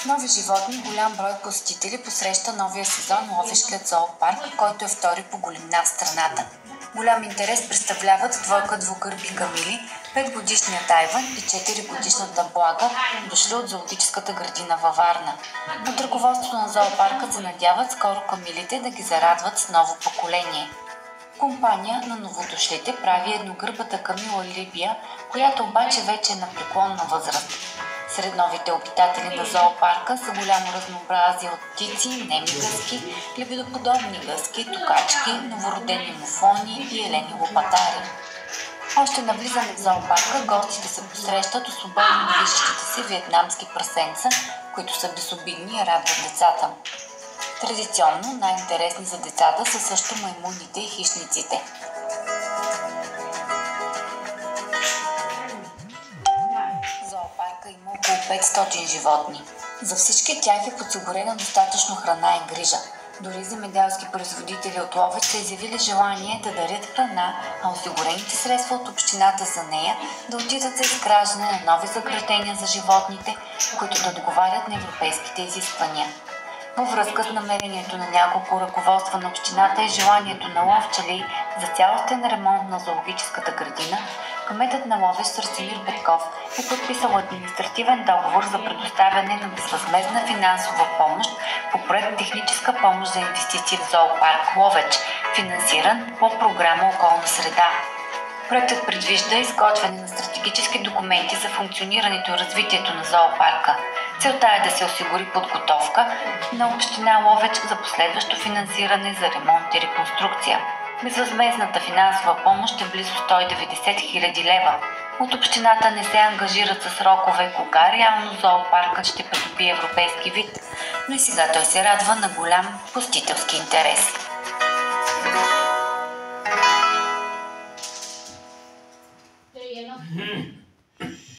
нови животни, голям брой посетители посреща новия сезон Ловешкият зоопарк, който е втори по големина в страната. Голям интерес представляват двойка двукърби камили, 5-годишният Айван и 4-годишната Блага, дошли от зоологическата градина във Варна. От ръководството на зоопарка се надяват скоро камилите да ги зарадват с ново поколение. Компания на новодошлите прави едногърбата камила Либия, която обаче вече е на преклонна възраст. Сред новите обитатели на зоопарка са голямо разнообразие от птици, неми гъски, лебедоподобни гъски, токачки, новородени муфони и елени лопатари. Още на влизане в зоопарка гостите се посрещат от свободно движещите се виетнамски прасенца, които са безобидни и радват децата. Традиционно най-интересни за децата са също маймуните и хищниците. Зоопарка има около 500 животни. За всички тях е подсигурена достатъчно храна и грижа. Дори земеделски производители от Ловеч са изявили желание да дарят храна, а осигурените средства от общината за нея да отидат за изграждане на нови заграждения за животните, които да отговарят на европейските изисквания. Във връзка с намерението на няколко ръководства на общината и желанието на ловчели за цялостен ремонт на зоологическата градина, кметът на Ловеч Сърцемир Петков е подписал административен договор за предоставяне на безвъзмездна финансова помощ по проект Техническа помощ за инвестиции в зоопарк Ловеч, финансиран по програма Околна среда. Проектът предвижда изготвяне на стратегически документи за функционирането и развитието на зоопарка. Целта е да се осигури подготовка на община Ловеч за последващо финансиране за ремонт и реконструкция. Безвъзмездната финансова помощ е близо 190 хиляди лева. От общината не се ангажират с срокове кога реално зоопаркът ще придобие европейски вид, но и сега той се радва на голям посетителски интерес. Lleno.